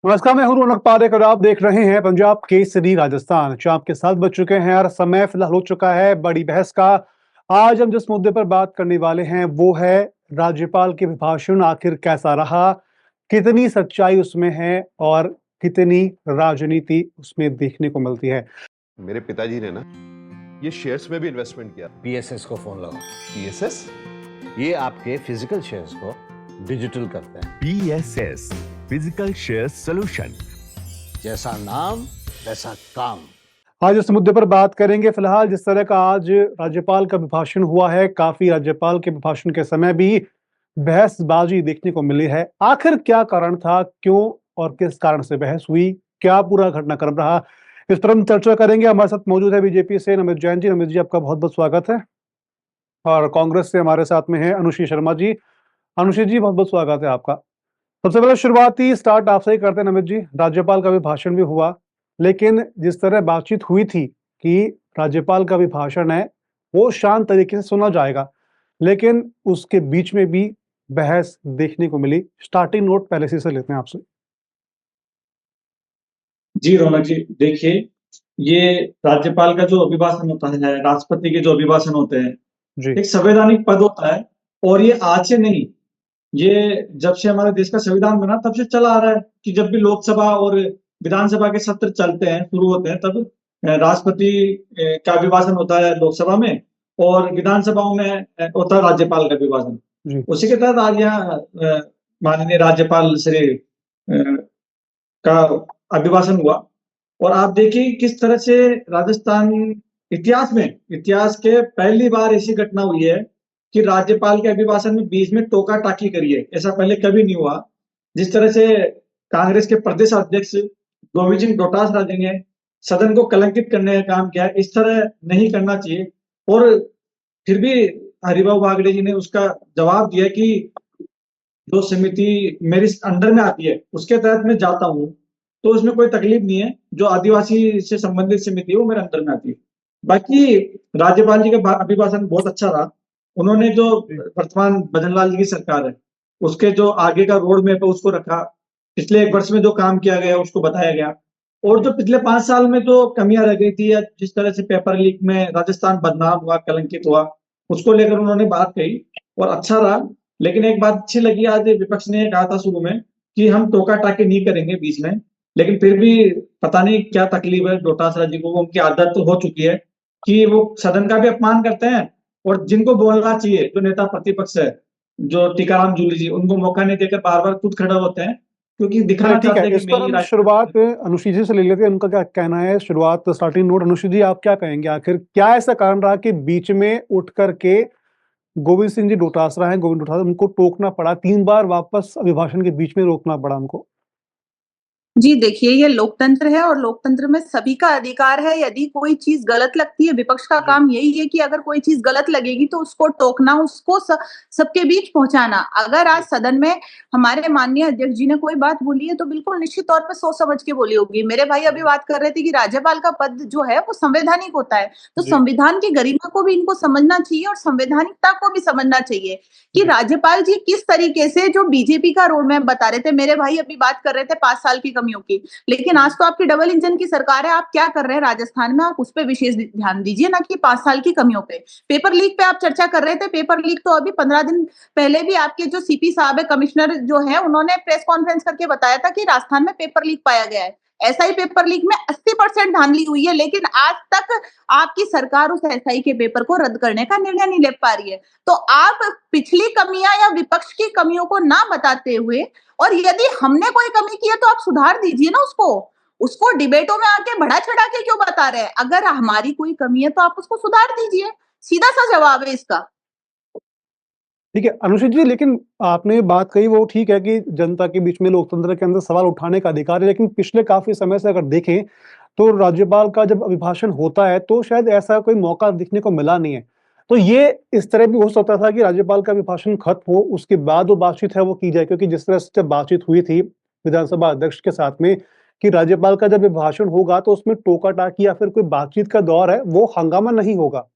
नमस्कार, मैं हूं रौनक पारेख और आप देख रहे हैं पंजाब केसरी राजस्थान। शाम के 7 बज चुके हैं और समय फिलहाल हो चुका है बड़ी बहस का। आज हम जिस मुद्दे पर बात करने वाले हैं वो है राज्यपाल के अभिभाषण आखिर कैसा रहा, कितनी सच्चाई उसमें है और कितनी राजनीति उसमें देखने को मिलती है। मेरे पिताजी ने ना ये शेयर्स में भी इन्वेस्टमेंट किया। पीएसएस को फोन लगाओ। पीएसएस? ये आपके फिजिकल शेयर्स को डिजिटल करते हैं। PSS physical share solution. जैसा नाम वैसा काम। आज इस मुद्दे पर बात करेंगे। फिलहाल जिस तरह का आज राज्यपाल का अभिभाषण हुआ है, काफी राज्यपाल के अभिभाषण के समय भी बहसबाजी देखने को मिली है। आखिर क्या कारण था, क्यों और किस कारण से बहस हुई, क्या पूरा घटनाक्रम रहा, इस पर हम चर्चा करेंगे। हमारे साथ मौजूद है बीजेपी से नमित जैन जी। नमित जी, आपका बहुत बहुत स्वागत है। और कांग्रेस से हमारे साथ में है अनुश्री शर्मा जी। अनुश्री जी, बहुत बहुत स्वागत है आपका। सबसे पहले शुरुआती स्टार्ट आपसे ही करते हैं नमित जी। राज्यपाल का भी भाषण भी हुआ, लेकिन जिस तरह बातचीत हुई थी कि राज्यपाल का भी भाषण है वो शांत तरीके से सुना जाएगा, लेकिन उसके बीच में भी बहस देखने को मिली। स्टार्टिंग नोट पहले से लेते हैं आपसे। जी रौनक जी, देखिए, ये राज्यपाल का जो अभिभाषण होता है, राष्ट्रपति के जो अभिभाषण होते हैं, जी, एक संवैधानिक पद होता है। और ये आज से नहीं, ये जब से हमारे देश का संविधान बना तब से चला आ रहा है कि जब भी लोकसभा और विधानसभा के सत्र चलते हैं, शुरू होते हैं, तब राष्ट्रपति का अभिभाषण होता है लोकसभा में, और विधानसभाओं में होता है राज्यपाल का अभिभाषण। जी, उसी के तहत आज यहाँ माननीय राज्यपाल श्री का अभिभाषण हुआ। और आप देखिए किस तरह से राजस्थान इतिहास के पहली बार ऐसी घटना हुई है कि राज्यपाल के अभिभाषण में बीच में टोका टाकी करी है। ऐसा पहले कभी नहीं हुआ। जिस तरह से कांग्रेस के प्रदेश अध्यक्ष गोविंद सिंह डोटासरा जी ने सदन को कलंकित करने का काम किया, इस तरह नहीं करना चाहिए। और फिर भी हरिभाऊ बागड़े जी ने उसका जवाब दिया कि जो समिति मेरे अंडर में आती है उसके तहत मैं जाता हूँ, तो उसमें कोई तकलीफ नहीं है। जो आदिवासी से संबंधित समिति है वो मेरे अंडर में आती है। बाकी राज्यपाल जी का अभिभाषण बहुत अच्छा रहा। उन्होंने जो जी। वर्तमान भजन लाल जी की सरकार है उसके जो आगे का रोड मैप है उसको रखा। पिछले 1 वर्ष में जो काम किया गया उसको बताया गया। और जो पिछले 5 साल में जो कमियां रह गई थी, या जिस तरह से पेपर लीक में राजस्थान बदनाम हुआ, कलंकित हुआ, उसको लेकर उन्होंने बात कही और अच्छा रहा। लेकिन एक बात अच्छी लगी, आज विपक्ष ने कहा था शुरू में कि हम टोका-टाकी नहीं करेंगे बीच में, लेकिन फिर भी पता नहीं क्या तकलीफ है डोटासरा जी को, वो उनकी आदत तो हो चुकी है कि वो सदन का भी अपमान करते हैं, और जिनको बोलना चाहिए, जो नेता प्रतिपक्ष है, जो टीकाराम जूली जी, उनको मौका नहीं देकर बार-बार खुद खड़े होते हैं, क्योंकि चलिए दिखाना ठीक है, चाहते हैं इस कि मैं पर ही हम राष्ट्रपति शुरुआत अनुश्री जी से ले लेते हैं। उनका क्या कहना है, शुरुआत स्टार्टिंग नोट। अनुश्री जी, आप क्या कहेंगे, आखिर क्या ऐसा कारण रहा कि बीच में उठ करके गोविंद सिंह जी डोटासरा हैं, गोविंद डोटासरा, उनको टोकना पड़ा, 3 बार वापस अभिभाषण के बीच में रोकना पड़ा उनको? जी, देखिए, ये लोकतंत्र है और लोकतंत्र में सभी का अधिकार है। यदि कोई चीज़ गलत लगती है, विपक्ष का जी, काम यही है कि अगर कोई चीज़ गलत लगेगी तो उसको टोकना, उसको सबके बीच पहुँचाना। अगर आज जी, सदन में हमारे माननीय अध्यक्ष जी ने कोई बात बोली है तो बिल्कुल निश्चित तौर पे सोच समझ के बोली होगी। मेरे भाई अभी जी, बात कर रहे थे कि राज्यपाल का पद जो है वो संवैधानिक होता है, तो जी, संविधान की गरिमा को भी इनको समझना चाहिए और संवैधानिकता को भी समझना चाहिए कि जी, राज्यपाल जी किस तरीके से जो बीजेपी का रोड मैप बता रहे थे। मेरे भाई अभी बात कर रहे थे 5 साल की कमियों की। लेकिन आज तो आपकी डबल इंजन की सरकार है, आप क्या कर रहे हैं राजस्थान में, आप उस पे विशेष ध्यान दीजिए, ना कि 5 साल की कमियों पे। पेपर लीक पे आप चर्चा कर रहे थे, पेपर लीक तो अभी 15 दिन पहले भी आपके जो सीपी साहब है, कमिश्नर जो है, उन्होंने प्रेस कॉन्फ्रेंस करके बताया था कि राजस्थान में पेपर लीक पाया गया है। एसआई पेपर लीक में 80% धांधली हुई है, लेकिन आज तक आपकी सरकार उस एसआई के पेपर को रद्द करने का निर्णय नहीं ले पा रही है। तो आप पिछली कमियां या विपक्ष की कमियों को ना बताते हुए, और यदि हमने कोई कमी की है तो आप सुधार दीजिए ना उसको। उसको डिबेटों में आके बढ़ा-चढ़ा के क्यों बता रहे हैं? अगर हमारी कोई कमी है तो आप उसको सुधार दीजिए। सीधा-सा जवाब है इसका। ठीक है। अनुसूचित जी, लेकिन आपने बात कही वो ठीक है कि जनता के बीच में लोकतंत्र के अंदर सवाल उठाने का अधिकार है, लेकिन पिछले काफ़ी समय से अगर देखें, तो राज्यपाल का जब अभिभाषण होता है, तो शायद ऐसा कोई मौका देखने को मिला नहीं है। तो ये इस तरह भी हो सकता था कि राज्यपाल का अभिभाषण खत्म हो, उसके बाद वो बातचीत है वो की जाए, क्योंकि जिस तरह से जब बातचीत हुई थी विधानसभा अध्यक्ष के साथ में कि राज्यपाल का जब अभिभाषण होगा, तो उसमें टोका-टाकी या फिर कोई बातचीत का दौर है, वो हंगामा नहीं होगा।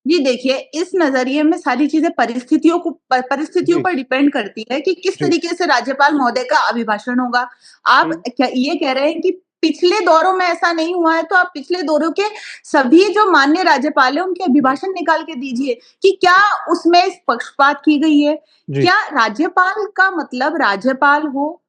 जी देखिए, इस नजरिए में सारी चीजें परिस्थितियों जी पर डिपेंड करती है कि किस जी तरीके से राज्यपाल महोदय का अभिभाषण होगा। आप हम्म, क्या ये कह रहे हैं कि पिछले दौरों में ऐसा नहीं हुआ है, तो आप पिछले दौरों के सभी जो माननीय राज्यपाल हैं उनके अभिभाषण निकाल के दीजिए कि क्या उसमें पक्षपात की गई है? जी क्या राज्यपाल का मतलब राज्यपाल हो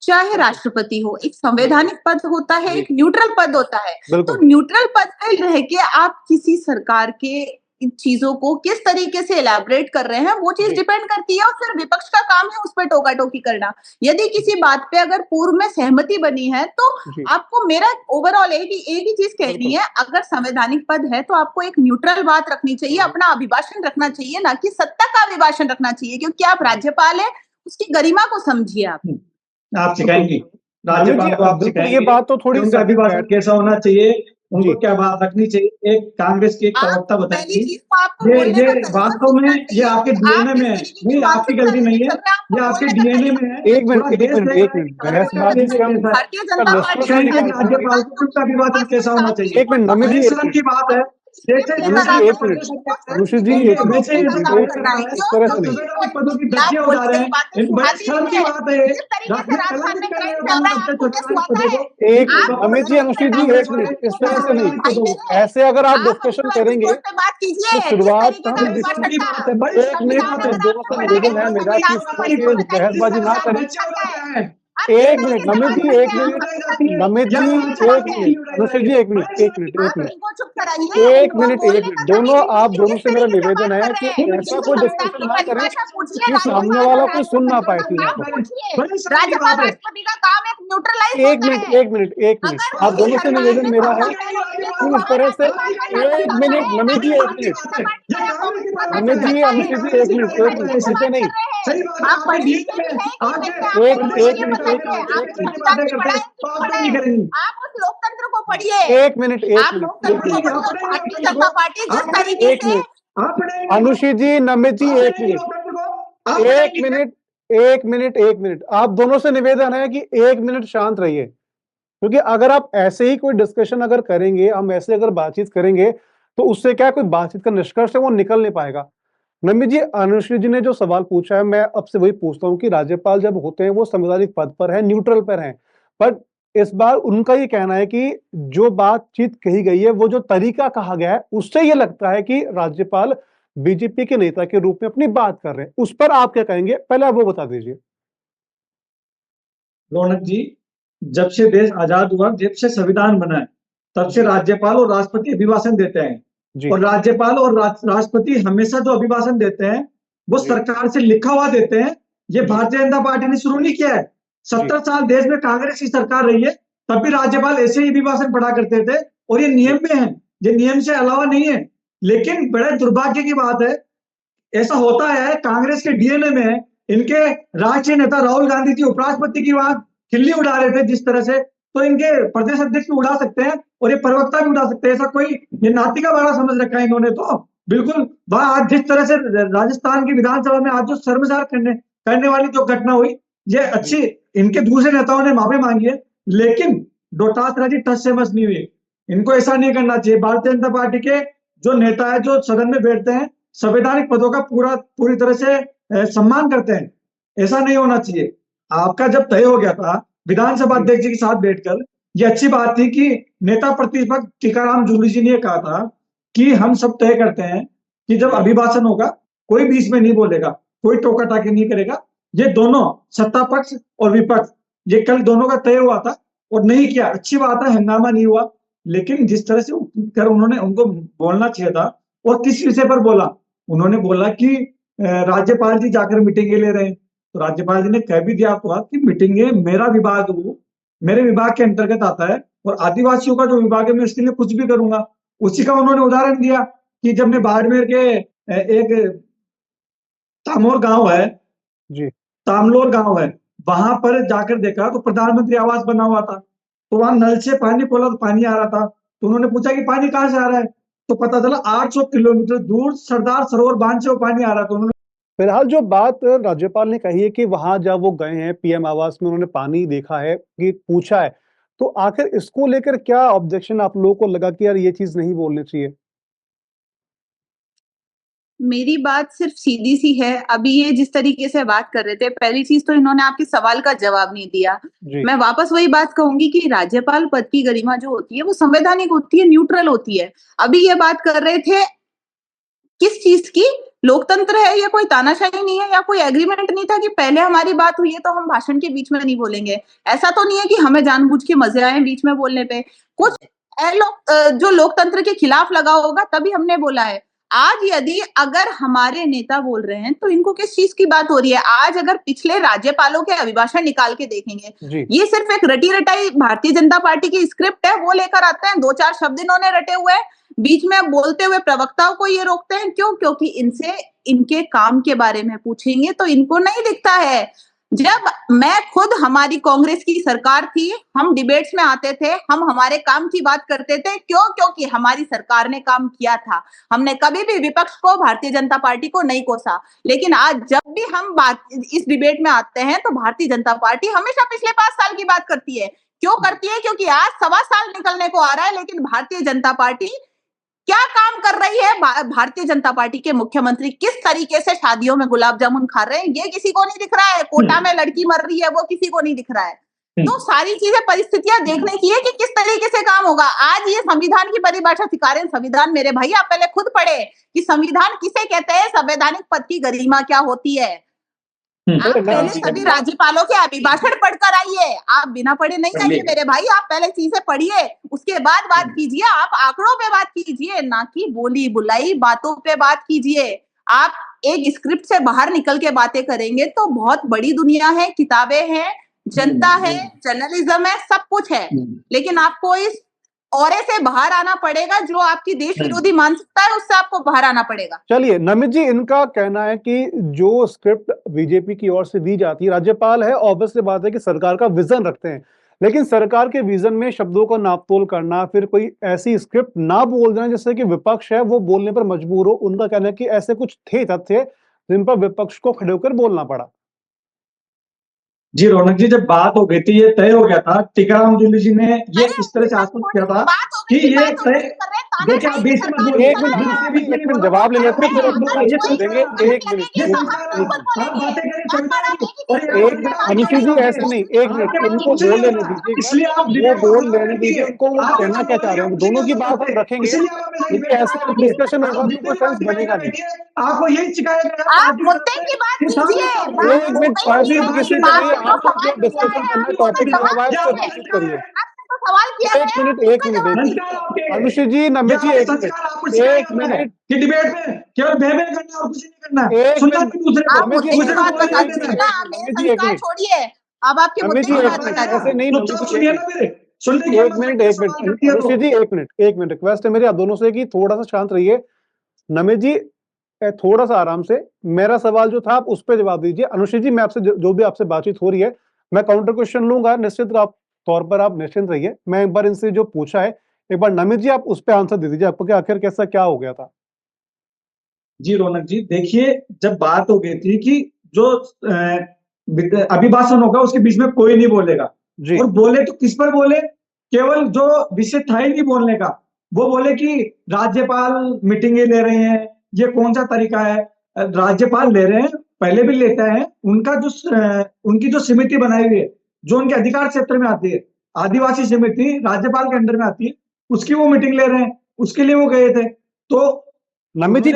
चाहे राष्ट्रपति हो, एक संवैधानिक पद होता है, जी एक न्यूट्रल पद होता है। तो बिल्कुल न्यूट्रल पद पे रह के आप किसी सरकार के इन चीजों को किस तरीके से इलैबोरेट कर रहे हैं, वो चीज़ जी डिपेंड करती है और फिर विपक्ष का काम है उस पे टोका-टोकी करना। यदि किसी बात पे अगर पूर्व में सहमति बनी है, तो जी आपको मेरा ओवरऑल एक ही चीज़ कहनी बिल्कुल है, अगर संवैधानिक पद है, तो आपको एक न्यूट्रल बात रखनी चाहिए, अपना अभिभाषण रखना चाहिए, ना कि सत्ता का अभिभाषण रखना चाहिए, क्योंकि आप राज्यपाल हैं, उसकी गरिमा को समझिए आप। आप बिल्कुल सिखाएंगी, नमित जी राज्यपाल को आप बिल्कुल ये सिखाएंगे बात तो कि थोड़ी उनका सटीक अभिभाषण बैठ कैसा होना चाहिए, उनको जी क्या बात रखनी चाहिए। एक कांग्रेस की एक आप प्रवक्ता पहली बताएंगी, चीज़ तो आपको ये बोलने ये का तरीका वास्तव में सीखना ये चाहिए आपके कि आप डीएनए में किस है, तरीके की नहीं आपकी मानसिकता गलती नहीं लेके है, चल रहे हैं, ये आपको आपके बोलने का डीएनए तरीका में है। पूरा देश देख रहा है कि बहसबाजी कांग्रेस का से डीएनए हम कैसा है। भारतीय का जनता पार्टी निष्कर्ष के सिखाएंगे निकालते हैं राज्यपाल को कि उनका अभिभाषण कैसा होना चाहिए। एक मिनट नमित जी बड़े एक शर्म मिनट की बात है, जैसे नमित जैसे जी एक राज्यपाल मिनट जैसा कहते हैं, अनुषित जी देखिए एक मिनट वैसे एक जैसा मिनट बिहेव एक करता मिनट है, इस तरह जब से नहीं संवैधानिक पदों की आप धज्जियां उड़ा बोलते रहे ही हैं, बातें इन बड़े सुनाती शर्म नहीं की है। बात है ये। जिस तरीके से ये राजस्थान कलंकित में करने ट्रेंड का चल काम रहा है, करते हैं आपको क्या संवैधानिक सुहाता पदों है? को। एक ये मिनट आप कपट नमित जी संसद में अनुषित जी कांग्रेस एक बैठे वाले मिनट इस हैं, तरह ये से नहीं संवैधानिक भाई पदों को। मेरे, ऐसे अगर आप आप डिस्कशन अपनी करेंगे एपिसोड पे बात तो कीजिए, किस शुरुआत तरीके का हम बड़े अभिभाषण शर्म की था। बात है, बड़ी एक शर्म की मिनट बात संविधान है। आप अगर दोनों आपको से बड़े बताए निवेदन है तो मेरा कि संविधान इस में तरह संवैधानिक किसको से पद, बताइए जिस बहसबाजी किसको ना तरह से बताया करें नहीं धज्जियां करता उड़ाते है। हैं, आप ये किस एक तरीके मिनट से नमित बात जी करते एक हैं, मिनट आपको उड़ाई पता जाती नहीं है, है। नमित या जी भाषण एक की मिनट उड़ाई अनुषित जाती जी है। एक मिनट बड़े एक शर्म मिनट की एक आप मिनट इनको चुप कराइए, एक इनको मिनट एक बोलने मिनट का दोनों तमीज़ आप दीजिए, दोनों किस से मेरा तरीके से निवेदन बात है कर कि रहे हैं। ऐसा इनको कोई संविधान डिस्कशन की ना करें परिभाषा पूछिए, कि सामने राज्यपाल वाला और कोई सुन ना राष्ट्रपति पाए का चीजों काम को पूछिए। बड़ी शर्म की राज्यपाल बात है। राष्ट्रपति का काम एक न्यूट्रलाइज़ होता है। एक मिनट आप अगर दोनों किसी से सरकार निवेदन में मेरा सत्ता है है होती है, कि तो इस वहाँ तरह से राज्यपाल का शासन एक होता मिनट है, नमित ना जी कि एक भारतीय मिनट जनता पार्टी का ये या कांग्रेस की कांग्रेस का जो नमित परंपरा है, जी चलता ये है। अनुषित जी कांग्रेस एक की किस मिनट एक परंपरा मिनट है तरीके से ऐसी। ऐसे बात नहीं कर रहे हैं। सही बात है, आप आपके पढ़े डीएनए लिखे में भी हैं कि आपके जैसे आप एक प्रदेश एक ये मिनट अध्यक्ष बताइए, एक मिनट एक आपने मिनट की संविधान बातें की करते पढ़ाई हैं, की तो आप क्यों नहीं पढ़े, करेंगी? आप उस लोकतंत्र को पढ़िए। एक मिनट एक आप मिनट आप एक लोकतंत्र को मिनट पढ़ेंगे, आप पढ़िए। पढ़ेंगे भारतीय लोकतंत्र जनता को, पार्टी जिस आप तरीके पढ़ेंगे, एक से मिनट आप पढ़ेंगे, अनुषित जी नमित जी आप एक पढ़ेंगे मिनट लोकतंत्र को, आप एक पढ़ेंगे। मिनट एक मिनट आप दोनों से निवेदन है कि एक मिनट शांत रहिए क्योंकि अगर आप ऐसे ही कोई डिस्कशन अगर करेंगे हम ऐसे अगर बातचीत करेंगे तो उससे क्या कोई बातचीत का निष्कर्ष है वो निकल नहीं पाएगा नमित जी अनुश्री जी ने जो सवाल पूछा है मैं अब से वही पूछता हूं कि राज्यपाल जब होते हैं वो संवैधानिक पद पर है न्यूट्रल पर हैं बट इस बार उनका ये कहना है कि जो बातचीत कही गई है वो जो तरीका कहा गया है उससे ये लगता है कि राज्यपाल बीजेपी के नेता के रूप में अपनी बात कर रहे हैं उस पर आप क्या कहेंगे पहले आप वो बता दीजिए रौनक जी, जब से देश आजाद हुआ, जब से संविधान बना है, तब से राज्यपाल और राष्ट्रपति अभिभाषण देते हैं। जी और राज्यपाल और राष्ट्रपति हमेशा जो अभिभाषण देते हैं, वो जी सरकार से लिखा हुआ देते हैं। ये जी भारतीय जनता पार्टी ने शुरू नहीं किया है। जी 70 साल देश में कांग्रेस की सरकार रही है, तब भी राज्यपाल ऐसे ही अभिभाषण पढ़ा करते थे और ये जी नियम में है, ये नियम से अलावा नहीं है। लेकिन बड़े दुर्भाग्य की बात है, ऐसा होता है कांग्रेस के डीएनए में है। इनके राष्ट्रीय नेता राहुल गांधी जी उपराष्ट्रपति की वहां खिल्ली उड़ा रहे थे जिस तरह से, तो इनके प्रदेश अध्यक्ष भी उड़ा सकते हैं और ये प्रवक्ता भी उड़ा सकते हैं। ऐसा कोई ये नाती का बड़ा समझ रखा है इन्होंने तो बिल्कुल। वहां आज जिस तरह से राजस्थान की विधानसभा में आज जो शर्मसार करने वाली जो घटना हुई, ये अच्छी, इनके दूसरे नेताओं ने माफी मांगी है, लेकिन डोटास राजी टस से मस नहीं हुई। इनको ऐसा नहीं करना चाहिए। भारतीय जनता पार्टी के जो नेता है, जो सदन में बैठते हैं, संवैधानिक पदों का पूरी तरह से सम्मान करते हैं। ऐसा नहीं होना चाहिए। आपका जब तय हो गया था विधानसभा अध्यक्ष जी के साथ बैठकर, ये अच्छी बात थी कि नेता प्रतिपक्ष टीकाराम जूली जी ने कहा था कि हम सब तय करते हैं कि जब अभिभाषण होगा कोई बीच में नहीं बोलेगा, कोई टोका टाकी नहीं करेगा। ये दोनों सत्ता पक्ष और विपक्ष, ये कल दोनों का तय हुआ था और नहीं किया। अच्छी बात है, हंगामा नहीं हुआ। लेकिन जिस तरह से कर उन्होंने उनको बोलना चाहिए था, और किस विषय पर बोला, उन्होंने बोला कि राज्यपाल जी जाकर मीटिंगें ले रहे हैं। तो राज्यपाल जी ने कह भी दिया आपको कि मीटिंगें मेरा विभाग हो, मेरे विभाग के अंतर्गत आता है और आदिवासियों का जो विभाग है मैं इसके लिए कुछ भी करूंगा। उसी का उन्होंने उदाहरण दिया कि जब मैं बाड़मेर के एक तामोर गांव है, जी तामलोर गांव है, वहां पर जाकर देखा तो प्रधानमंत्री आवास बना हुआ था। तो वहां नल से पानी खोला तो पानी आ रहा था। तो उन्होंने पूछा कि पानी कहां से आ रहा है, तो पता चला 800 किलोमीटर दूर सरदार सरोवर बांध से वो पानी आ रहा था। उन्होंने फिलहाल जो बात राज्यपाल ने कही है कि वहां जब वो गए हैं पीएम आवास में उन्होंने पानी देखा है कि पूछा है तो आखिर इसको लेकर क्या ऑब्जेक्शन आप लोगों को लगा कि यार ये चीज नहीं बोलनी चाहिए मेरी बात सिर्फ सीधी सी है। अभी ये जिस तरीके से बात कर रहे थे, पहली चीज तो इन्होंने आपके सवाल का जवाब नहीं दिया। जी मैं वापस वही बात कहूंगी कि राज्यपाल पद की गरिमा जो होती है वो संवैधानिक होती है, न्यूट्रल होती है। अभी ये बात कर रहे थे किस चीज की? लोकतंत्र है, ये कोई तानाशाही नहीं है, या कोई एग्रीमेंट नहीं था कि पहले हमारी बात हुई है तो हम भाषण के बीच में नहीं बोलेंगे। ऐसा तो नहीं है कि हमें जानबूझ के मजे आए बीच में बोलने पे। कुछ जो लोकतंत्र के खिलाफ लगा होगा तभी हमने बोला है। आज यदि अगर हमारे नेता बोल रहे हैं तो इनको किस चीज की बात हो रही है? आज अगर पिछले राज्यपालों के अभिभाषण निकाल के देखेंगे, जी ये सिर्फ एक रटी रटाई भारतीय जनता पार्टी की स्क्रिप्ट है, वो लेकर आते हैं। 2-4 शब्द इन्होंने रटे हुए हैं, बीच में बोलते हुए प्रवक्ताओं को ये रोकते हैं। क्यों? क्योंकि इनसे इनके काम के बारे में पूछेंगे तो इनको नहीं दिखता है। जब मैं खुद हमारी कांग्रेस की सरकार थी, हम डिबेट्स में आते थे, हम हमारे काम की बात करते थे। क्यों? क्योंकि हमारी सरकार ने काम किया था। हमने कभी भी विपक्ष को, भारतीय जनता पार्टी को नहीं कोसा। लेकिन आज जब भी हम बात इस डिबेट में आते हैं तो भारतीय जनता पार्टी हमेशा पिछले 5 साल की बात करती है। क्यों करती है? क्योंकि आज 1.25 साल निकलने को आ रहा है, लेकिन भारतीय जनता पार्टी क्या काम कर रही है? भारतीय जनता पार्टी के मुख्यमंत्री किस तरीके से शादियों में गुलाब जामुन खा रहे हैं, ये किसी को नहीं दिख रहा है। कोटा में लड़की मर रही है, वो किसी को नहीं दिख रहा है। तो सारी चीजें, परिस्थितियां देखने की है कि किस तरीके से काम होगा। आज ये संविधान की परिभाषा सिखा रहे हैं। संविधान, मेरे भाई आप पहले खुद पढ़े कि संविधान किसे कहते हैं, संवैधानिक पद की गरिमा क्या होती है। आप पहले सभी राज्यपालों के अभिभाषण पढ़कर आइए। आप बिना पढ़े नहीं आइए मेरे भाई, आप पहले चीजें पढ़िए, उसके बाद बात कीजिए। आप आंकड़ों पे बात कीजिए, ना कि बोली बुलाई बातों पे बात कीजिए। आप एक स्क्रिप्ट से बाहर निकल के बातें करेंगे तो बहुत बड़ी दुनिया है, किताबें हैं, जनता है, जर्नलिज्म है, सब कुछ है। लेकिन आपको इस औरे से बाहर आना पड़ेगा। जो आपकी देश विरोधी मानसिकता है उससे आपको बाहर आना पड़ेगा। चलिए, नमित जी, इनका कहना है कि जो स्क्रिप्ट बीजेपी की ओर से दी जाती है, राज्यपाल है, ऑब्वियसली बात है कि सरकार का विजन रखते हैं, लेकिन सरकार के विजन में शब्दों का नापतोल करना, फिर कोई ऐसी स्क्रिप्ट ना बोल देना जिससे कि विपक्ष है वो बोलने पर मजबूर हो। उनका कहना है कि ऐसे कुछ थे तथ्य जिन पर विपक्ष को खड़े होकर बोलना पड़ा। जी रौनक जी, जब बात हो गई थी, ये तय हो गया था, टीकाराम जूली जी ने ये इस तरह से आश्वस्त किया था कि ये तय। देखिए आप बीच में एक मिनट जवाब ले लेते हैं, फिर हम लोग देंगे। एक मिनट अनुषी जी, ऐसे नहीं, एक मिनट उनको बोल लेने दीजिए, इसलिए आप वो बोल लेने दीजिए उनको, वो कहना क्या चाह रहे हैं, दोनों की बात हम रखेंगे, क्योंकि ऐसा डिस्कशन होगा तो कोई सेंस बनेगा नहीं। आपको यही सिखाया गया, आप मुद्दे की बात कीजिए। एक मिनट, किसी आपको जो डिस्कशन करना टॉपिक जो है उस पर बातचीत करिए। सवाल किया एक मिनट अनुषी जी, नमित जी, एक मिनट कि डिबेट में केवल बहबे करना और कुछ नहीं करना, एक सुनना मिनट, भी दूसरे को। आप मुद्दे की बात बता दीजिए ना, मेरे संस्कार छोड़िए, अब आपके मुद्दे की बात बता ऐसे नहीं, सुनिए ना मेरे, सुनने एक मिनट अनुषी जी, एक मिनट रिक्वेस्ट है मेरी आप दोनों से कि थोड़ा सा शांत रहिए। नमित जी, थोड़ा सा आराम से, मेरा सवाल जो था आप उस पर जवाब दीजिए। अनुषी जी, मैं आपसे जो भी आपसे बातचीत हो रही है, मैं काउंटर क्वेश्चन लूंगा, निश्चित तौर पर आप निश्चिंत रहिए। मैं एक बार इनसे जो पूछा है, एक बार नमित जी आप उस पर आंसर दे दीजिए, आपको क्या आखिर कैसा क्या हो गया था। जी रौनक जी, देखिए जब बात हो गई थी कि जो अभिभाषण होगा उसके बीच में कोई नहीं बोलेगा, और बोले तो किस पर बोले, केवल जो विषय था ही नहीं बोलने का, वो बोले कि राज्यपाल मीटिंगें ले रहे हैं, ये कौन सा तरीका है। राज्यपाल ले रहे हैं, पहले भी लेता है, उनका जो उनकी जो समिति बनाई हुई है, जो उनके अधिकार क्षेत्र में आती है, आदिवासी समिति राज्यपाल के अंडर में आती है, उसकी वो मीटिंग ले रहे हैं, उसके लिए वो गए थे। तो नमित जी,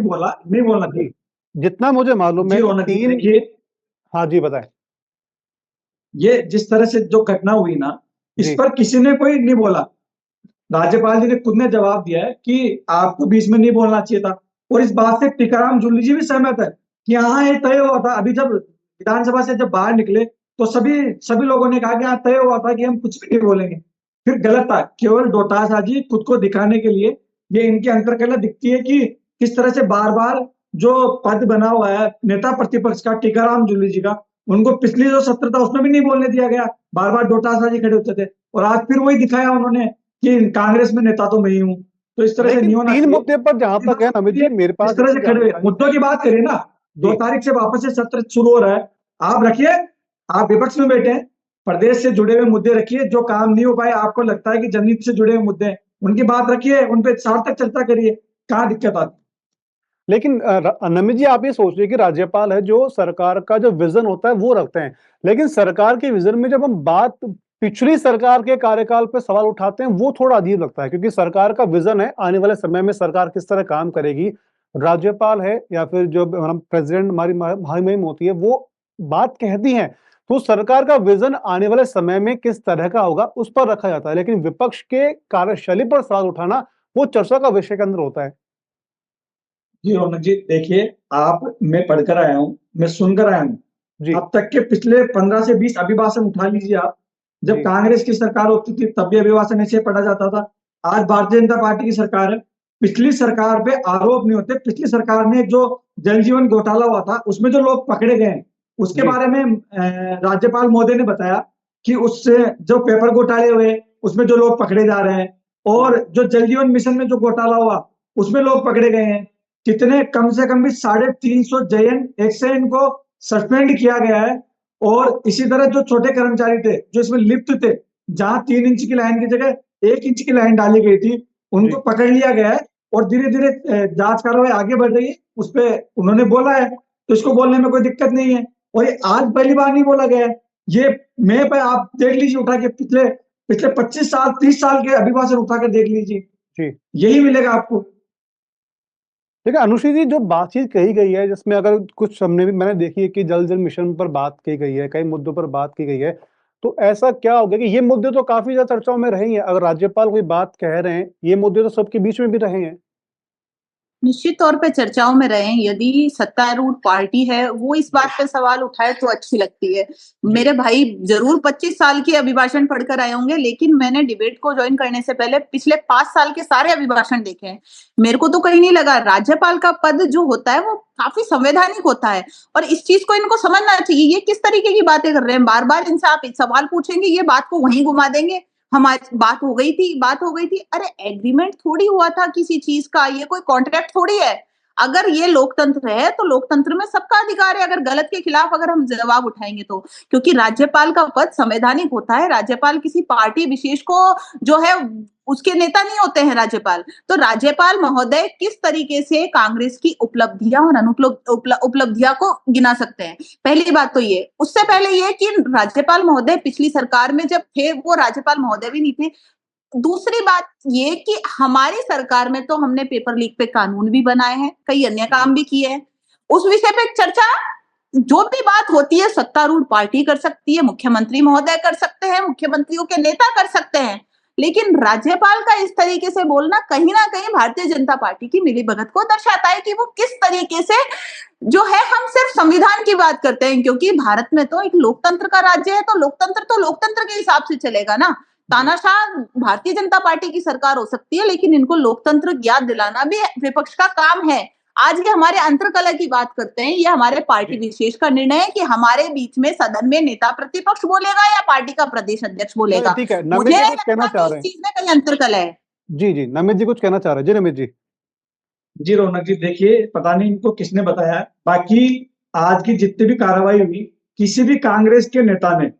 बोला नहीं बोलना चाहिए, जितना मुझे मालूम है 3। हाँ जी, बताएं। ये जिस तरह से जो घटना हुई ना, इस पर किसी ने कोई नहीं बोला। राज्यपाल जी ने खुद ने जवाब दिया है कि आपको बीच में नहीं बोलना चाहिए था, और इस बात से टीकाराम जूली जी भी सहमत है कि हाँ ये तय हुआ था। अभी जब विधानसभा से जब बाहर निकले तो सभी लोगों ने कहा कि हाँ तय हुआ था कि हम कुछ भी नहीं बोलेंगे। फिर गलत था, केवल डोटासाजी खुद को दिखाने के लिए ये इनकी अंतर्कला दिखती है कि किस तरह से बार बार जो पद बना हुआ है नेता प्रतिपक्ष का, टीकाराम जूली जी का, उनको पिछली जो सत्र था उसमें भी नहीं बोलने दिया गया, बार बार डोटासाजी खड़े होते थे, और आज फिर वही दिखाया उन्होंने कि कांग्रेस में नेता तो मैं ही हूँ। तो इस तरह से नहीं होना चाहिए। 3 मुद्दे पर जहां तक है नमित जी, मेरे पास इस तरह से खड़े मुद्दों की बात करिए ना। 2 तारीख से वापस से सत्र शुरू हो रहा है, आप रखिए, आप विपक्ष में बैठे हैं, प्रदेश से जुड़े हुए मुद्दे रखिए, जो काम नहीं हो पाए, आपको लगता है कि जनहित से जुड़े हुए मुद्दे, उनकी बात रखिए, उन पर सार्थक चर्चा करिए, कहाँ दिक्कत आती है। लेकिन नमित जी, आप ये सोचिए कि राज्यपाल है जो सरकार का जो विजन होता है वो रखते हैं, लेकिन सरकार के विजन में जब हम बात पिछली सरकार के कार्यकाल पे सवाल उठाते हैं वो थोड़ा अजीब लगता है, क्योंकि सरकार का विजन है आने वाले समय में सरकार किस तरह काम करेगी। राज्यपाल है या फिर जो हम प्रेसिडेंट हमारी मुहिम होती है वो बात कहती हैं, तो सरकार का विजन आने वाले समय में किस तरह का होगा उस पर रखा जाता है, लेकिन विपक्ष के कार्यशैली पर सवाल उठाना वो चर्चा का विषय के अंदर होता है। जी रौनक जी, देखिए मैं पढ़कर आया हूँ, मैं सुनकर आया हूँ। जी, अब तक के पिछले 15 से 20 अभिभाषण उठा लीजिए आप। जब जी, कांग्रेस की सरकार होती थी तब भी अभिभाषण ऐसे पढ़ा जाता था। आज भारतीय जनता पार्टी की सरकार है, पिछली सरकार पे आरोप नहीं होते। पिछली सरकार ने जो जल जीवन घोटाला हुआ था उसमें जो लोग पकड़े गए हैं उसके जी, बारे में राज्यपाल महोदय ने बताया कि उससे जो पेपर घोटाले हुए उसमें जो लोग पकड़े जा रहे हैं, और जो जल जीवन मिशन में जो घोटाला हुआ उसमें लोग पकड़े गए हैं। कितने कम से कम भी 350 जयन एक्सएन को सस्पेंड किया गया है। और इसी तरह जो छोटे कर्मचारी थे जो इसमें लिप्त थे, जहां 3 इंच की लाइन की जगह 1 इंच की लाइन डाली गई थी, उनको जी। पकड़ लिया गया है और धीरे-धीरे जांच कार्रवाई आगे बढ़ रही है। उसपे उन्होंने बोला है, तो इसको बोलने में कोई दिक्कत नहीं है। और ये आज पहली बार नहीं बोला गया है। ये मैं पे आप देख लीजिए उठा के पिछले पिछले 25 साल 30 साल के अभिभाषण उठाकर देख लीजिए, जी। यही मिलेगा आपको। देखिए अनुश्री जी, जो बातचीत कही गई है जिसमें अगर कुछ मैंने देखी है कि जल जीवन मिशन पर बात की गई है, कई मुद्दों पर बात की गई है, तो ऐसा क्या हो गया कि ये मुद्दे तो काफी ज्यादा चर्चाओं में रहे ही हैं। अगर राज्यपाल कोई बात कह रहे हैं, ये मुद्दे तो सबके बीच में भी रहे हैं। निश्चित तौर पे चर्चाओं में रहे हैं। यदि सत्तारूढ़ पार्टी है वो इस बात पे सवाल उठाए तो अच्छी लगती है। मेरे भाई जरूर 25 साल के अभिभाषण पढ़कर आए होंगे, लेकिन मैंने डिबेट को ज्वाइन करने से पहले पिछले 5 साल के सारे अभिभाषण देखे हैं। मेरे को तो कहीं नहीं लगा राज्यपाल का पद जो होता है वो काफी संवैधानिक होता है, और इस चीज को इनको समझना चाहिए। ये किस तरीके की बातें कर रहे हैं, बार बार इनसे आप एक सवाल पूछेंगे ये बात को वहीं घुमा देंगे। हमारी बात हो गई थी। अरे एग्रीमेंट थोड़ी हुआ था किसी चीज का, ये कोई कॉन्ट्रैक्ट थोड़ी है। अगर ये लोकतंत्र है तो लोकतंत्र में सबका अधिकार है अगर गलत के खिलाफ अगर हम जवाब उठाएंगे तो, क्योंकि राज्यपाल का पद संवैधानिक होता है। राज्यपाल किसी पार्टी विशेष को जो है उसके नेता नहीं होते हैं राज्यपाल। तो राज्यपाल महोदय किस तरीके से कांग्रेस की उपलब्धियां और उपलब्धियां को गिना सकते हैं, पहली बात तो ये। उससे पहले ये कि राज्यपाल महोदय पिछली सरकार में जब थे वो राज्यपाल महोदय भी नहीं थे। दूसरी बात ये कि हमारी सरकार में तो हमने पेपर लीक पे कानून भी बनाए हैं, कई अन्य काम भी किए हैं। उस विषय पे चर्चा जो भी बात होती है सत्तारूढ़ पार्टी कर सकती है, मुख्यमंत्री महोदय कर सकते हैं, मुख्यमंत्रियों के नेता कर सकते हैं, लेकिन राज्यपाल का इस तरीके से बोलना कहीं ना कहीं भारतीय जनता पार्टी की मिलीभगत को दर्शाता है कि वो किस तरीके से जो है हम सिर्फ संविधान की बात करते हैं, क्योंकि भारत में तो एक लोकतंत्र का राज्य है, तो लोकतंत्र के हिसाब से चलेगा ना। तानाशाह भारतीय जनता पार्टी की सरकार हो सकती है, लेकिन इनको लोकतंत्र याद दिलाना भी विपक्ष का काम है। आज ये हमारे अंतरकलह की बात करते हैं, ये हमारे पार्टी विशेष का निर्णय है कि हमारे बीच में सदन में नेता प्रतिपक्ष बोलेगा या पार्टी का प्रदेश अध्यक्ष बोलेगा। ठीक है, नमित मुझे जी नहीं कुछ कहना लगता चाह कि रहे इस हैं। चीज में कहीं अंतरकलह है। जी, जी, नमित जी कुछ कहना चाह रहे हैं। जी, नमित जी। जी रौनक जी, देखिए पता नहीं इनको किसने बताया, बाकी आज की जितनी भी कार्रवाई हुई किसी भी कांग्रेस के नेता ने,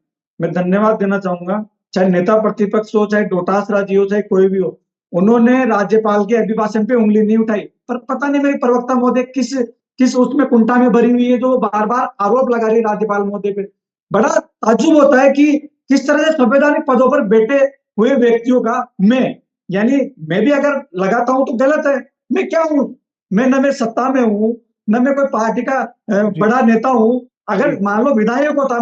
मैं धन्यवाद देना चाहूंगा, चाहे नेता प्रतिपक्ष हो, चाहे डोटासरा जी हो, चाहे कोई भी हो, उन्होंने राज्यपाल के अभिभाषण पे उंगली नहीं उठाई। पर पता नहीं मेरी प्रवक्ता महोदय किस किस उसमें कुंठा में भरी हुई है जो बार बार आरोप लगा रही है राज्यपाल महोदय पे। बड़ा ताज्जुब होता है कि किस तरह से संवैधानिक पदों पर बैठे हुए व्यक्तियों का मैं भी अगर लगाता हूं तो गलत है। मैं क्या हूं? मैं न मैं सत्ता में हूं, न मैं कोई पार्टी का बड़ा नेता हूं। अगर मान लो विधायक होता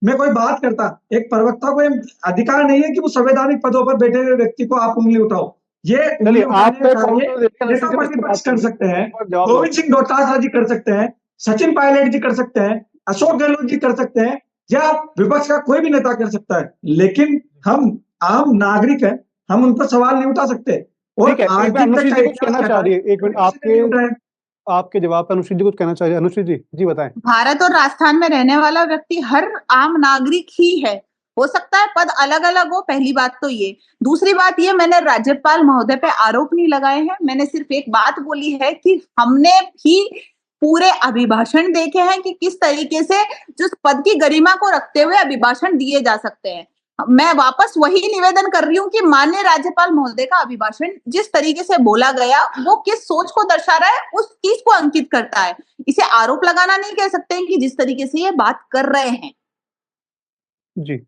मैं कोई बात करता, एक प्रवक्ता को अधिकार नहीं है कि वो संवैधानिक पदों पर बैठे हुए व्यक्ति को आप उंगली उठाओ। ये चलिए, आप पे कार्य नेता प्रतिपक्ष कर सकते हैं, गोविंद सिंह डोटासरा जी कर सकते हैं, सचिन पायलट जी कर सकते हैं, अशोक गहलोत जी कर सकते हैं, या विपक्ष का कोई भी नेता कर सकता है, लेकिन हम आम नागरिक हैं, हम उन पर सवाल नहीं उठा सकते। और ठीक है, आज एक मिनट, अनुश्री जी कुछ कहना चाह रही है। एक मिनट, आपके जवाब पे अनुश्री जी कुछ कहना चाहिए। अनुश्री जी, जी बताएं। भारत और राजस्थान में रहने वाला व्यक्ति हर आम नागरिक ही है। हो सकता है पद अलग अलग हो, पहली बात तो ये। दूसरी बात ये, मैंने राज्यपाल महोदय पे आरोप नहीं लगाए हैं, मैंने सिर्फ एक बात बोली है कि हमने भी पूरे अभिभाषण देखे हैं कि किस तरीके से जिस पद की गरिमा को रखते हुए अभिभाषण दिए जा सकते हैं। मैं वापस वही निवेदन कर रही हूँ कि माननीय राज्यपाल महोदय का अभिभाषण जिस तरीके से बोला गया वो किस सोच को दर्शा रहा है उस चीज को अंकित करता है। इसे आरोप लगाना नहीं कह सकते हैं कि जिस तरीके से ये बात कर रहे हैं। जी।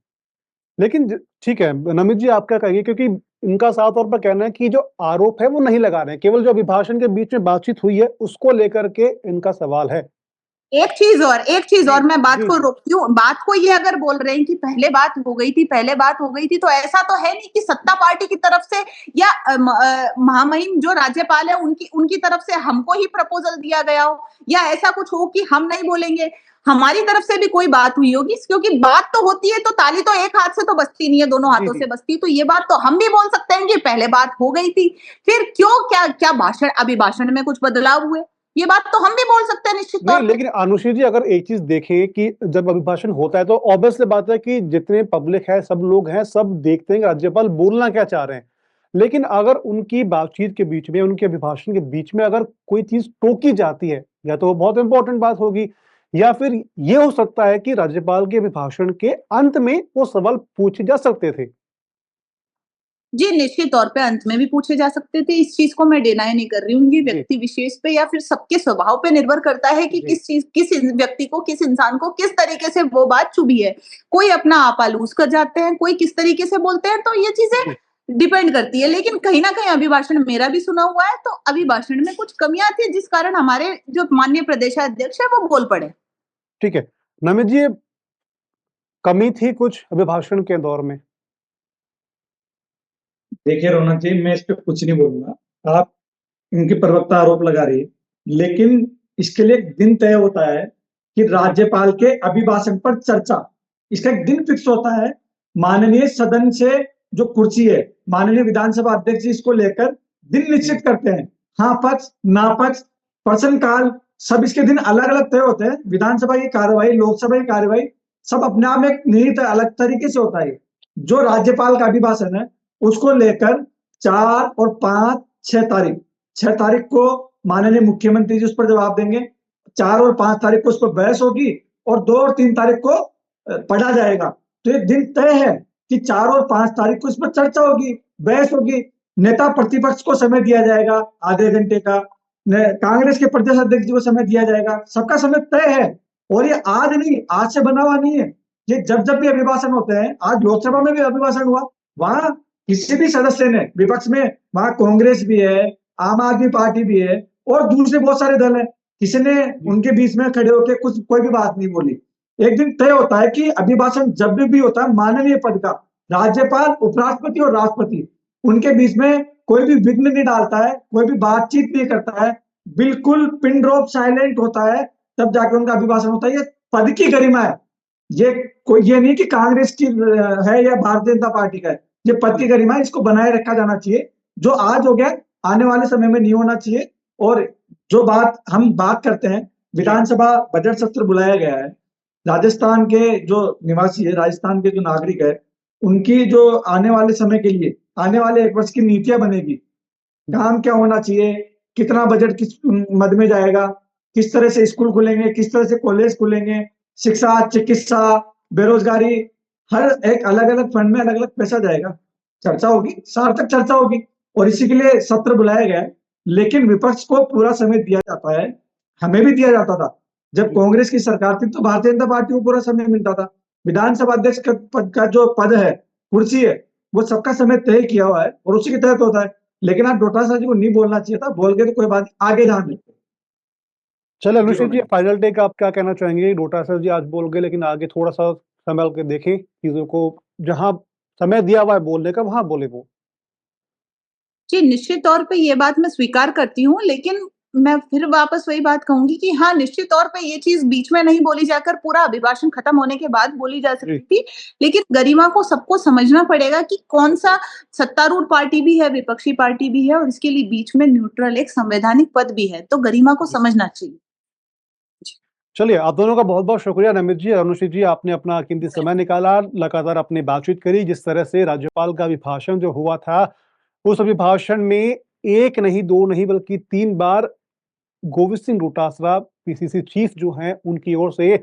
लेकिन ठीक है, नमित जी आप क्या कहेंगे, क्योंकि इनका साफ तौर पर कहना है कि जो आरोप है वो नहीं लगा रहे हैं, केवल जो अभिभाषण के बीच में बातचीत हुई है उसको लेकर के इनका सवाल है। एक चीज और मैं बात जी, को जी। रोकती हूँ। बात को ये अगर बोल रहे हैं कि पहले बात हो गई थी तो ऐसा तो है नहीं कि सत्ता पार्टी की तरफ से या महामहिम जो राज्यपाल है उनकी तरफ से हमको ही प्रपोजल दिया गया हो या ऐसा कुछ हो कि हम नहीं बोलेंगे। हमारी तरफ से भी कोई बात हुई होगी, क्योंकि बात तो होती है तो ताली तो एक हाथ से तो बजती नहीं है, दोनों हाथों से बजती। तो ये बात तो हम भी बोल सकते हैं कि पहले बात हो गई थी, फिर क्यों क्या अभिभाषण में कुछ बदलाव हुए, ये बात तो हम भी बोल सकते हैं निश्चित तौर नहीं, पे। लेकिन अनुश्री जी अगर एक चीज देखें कि जब अभिभाषण होता है तो ऑब्वियसली बात है कि जितने पब्लिक है, सब लोग हैं, सब देखते हैं कि राज्यपाल बोलना क्या चाह रहे हैं। लेकिन अगर उनकी बातचीत के बीच में, उनके अभिभाषण के बीच में अगर कोई चीज टोकी जाती है, या तो वो बहुत इंपॉर्टेंट बात होगी, या फिर ये हो सकता है कि राज्यपाल के अभिभाषण के अंत में वो सवाल पूछे जा सकते थे। जी, निश्चित तौर पे अंत में भी पूछे जा सकते थे, इस चीज़ को मैं डिनाई नहीं कर रही हूँ। ये जी। व्यक्ति विशेष पे या फिर सबके स्वभाव पे निर्भर करता है कि जी। किस व्यक्ति को, किस इंसान को किस तरीके से वो बात चुभी है। कोई अपना आपालूस कर जाते हैं, कोई किस तरीके से बोलते हैं, तो ये चीज़ें डिपेंड करती है। लेकिन कहीं न कहीं अभिभाषण मेरा भी सुना हुआ है, तो अभिभाषण में कुछ कमियाँ थी जिस कारण हमारे जो माननीय प्रदेशाध्यक्ष है वो बोल पड़े। ठीक है। नमित जी, कमी थी कुछ अभिभाषण के दौर में? देखिए रौनक जी, मैं इस पे कुछ नहीं बोलूंगा। आप इनकी प्रवक्ता आरोप लगा रही है, लेकिन इसके लिए एक दिन तय होता है कि राज्यपाल के अभिभाषण पर चर्चा, इसका एक दिन फिक्स होता है। माननीय सदन से जो कुर्सी है, माननीय विधानसभा अध्यक्ष जी इसको लेकर दिन निश्चित करते हैं। हाँ पक्ष, ना पक्ष, प्रश्न काल, सब इसके दिन अलग अलग तय होते हैं। विधानसभा की कार्यवाही, लोकसभा की कार्यवाही, सब अपने आप में एक निहित अलग तरीके से होता है। जो राज्यपाल का अभिभाषण है उसको लेकर 4 और 5, 6 तारीख को माननीय मुख्यमंत्री जी उस पर जवाब देंगे। 4 और 5 तारीख को उस पर बहस होगी और 2 और 3 तारीख को पढ़ा जाएगा। तो ये दिन तय है कि 4 और 5 तारीख को इस पर चर्चा होगी, बहस होगी। नेता प्रतिपक्ष को समय दिया जाएगा आधे घंटे का, कांग्रेस के प्रदेश अध्यक्ष जी को समय दिया जाएगा। सबका समय तय है और ये आज नहीं, आज से बना हुआ नहीं है। ये जब भी अभिभाषण होते हैं, आज लोकसभा में भी अभिभाषण हुआ, वहां किसी भी सदस्य ने, विपक्ष में वहां कांग्रेस भी है, आम आदमी पार्टी भी है और दूसरे बहुत सारे दल हैं, किसी ने उनके बीच में खड़े होकर कोई भी बात नहीं बोली। एक दिन तय होता है कि अभिभाषण जब भी होता है माननीय पद का, राज्यपाल, उपराष्ट्रपति और राष्ट्रपति, उनके बीच में कोई भी विघ्न नहीं डालता है, कोई भी बातचीत नहीं करता है, बिल्कुल पिन ड्रॉप साइलेंट होता है, तब जाके उनका अभिभाषण होता है। ये पद की गरिमा है, ये नहीं कि कांग्रेस की है या भारतीय जनता पार्टी का है। ये पद की गरिमा है, इसको बनाए रखा जाना चाहिए। जो आज हो गया आने वाले समय में नहीं होना चाहिए। और जो बात हम बात करते हैं, विधानसभा बजट सत्र बुलाया गया है, राजस्थान के जो निवासी है, राजस्थान के जो नागरिक है, उनकी जो आने वाले समय के लिए, आने वाले 1 वर्ष की नीतियां बनेगी, काम क्या होना चाहिए, कितना बजट किस मद में जाएगा, किस तरह से स्कूल खुलेंगे, किस तरह से कॉलेज खुलेंगे, शिक्षा, चिकित्सा, बेरोजगारी, हर एक अलग अलग फंड में अलग अलग पैसा जाएगा। चर्चा होगी, सार्थक चर्चा होगी और इसी के लिए सत्र बुलाया गया है। लेकिन विपक्ष को पूरा समय दिया जाता है, हमें भी दिया जाता था। जब कांग्रेस की सरकार थी तो भारतीय जनता पार्टी को पूरा समय मिलता था। विधानसभा अध्यक्ष का जो पद है, कुर्सी है, वो सबका समय तय किया हुआ है और उसी के तहत होता है। लेकिन आप डोटासरा जी को नहीं बोलना चाहिए था, बोल के तो कोई बात, आगे जान लेते। चलिए अनुश्री जी, फाइनल टेक आप क्या कहना चाहेंगे? डोटासरा जी आज बोल गए, लेकिन आगे थोड़ा-सा संभल के देखें चीज़ों को, जहाँ समय दिया हुआ है बोलने का वहाँ बोले वो। जी, निश्चित तौर पे ये बात मैं स्वीकार करती हूँ, लेकिन मैं फिर वापस वही बात कहूँगी कि हाँ, निश्चित तौर पे ये चीज़ बीच में नहीं बोली जाकर पूरा अभिभाषण खत्म होने के बाद बोली जा सकती जी। थी। लेकिन गरिमा को सबको समझना पड़ेगा कि कौन-सा सत्तारूढ़ पार्टी भी है, विपक्षी पार्टी भी है और इसके लिए बीच में न्यूट्रल एक संवैधानिक पद भी है, तो गरिमा को समझना चाहिए। चलिए, आप दोनों का बहुत-बहुत शुक्रिया नमित जी और अनुश्री जी, आपने अपना कीमती समय निकाला, लगातार अपनी बातचीत करी। जिस तरह से राज्यपाल का अभिभाषण जो हुआ था, उस अभिभाषण में 1 नहीं, 2 नहीं बल्कि 3 बार गोविंद सिंह डोटासरा पीसीसी चीफ जो हैं, उनकी ओर से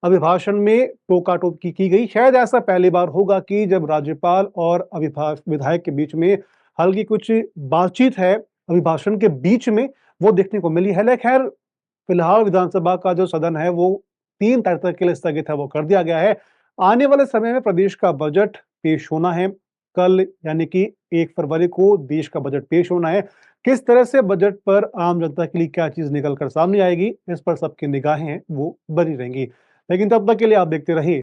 अभिभाषण में टोका-टोकी की गई। शायद ऐसा पहली बार होगा कि जब राज्यपाल और विधायक के बीच में हल्की कुछ बातचीत है अभिभाषण के बीच में, वो देखने को मिली है। लेकिन खैर फिलहाल विधानसभा का जो सदन है वो 3 तारीख तक के लिए स्थगित है, वो कर दिया गया है। आने वाले समय में प्रदेश का बजट पेश होना है। कल यानी कि 1 फरवरी को देश का बजट पेश होना है। किस तरह से बजट पर आम जनता के लिए क्या चीज़ निकल कर सामने आएगी, इस पर सबकी निगाहें वो बनी रहेंगी। लेकिन तब तक के लिए आप देखते रहिए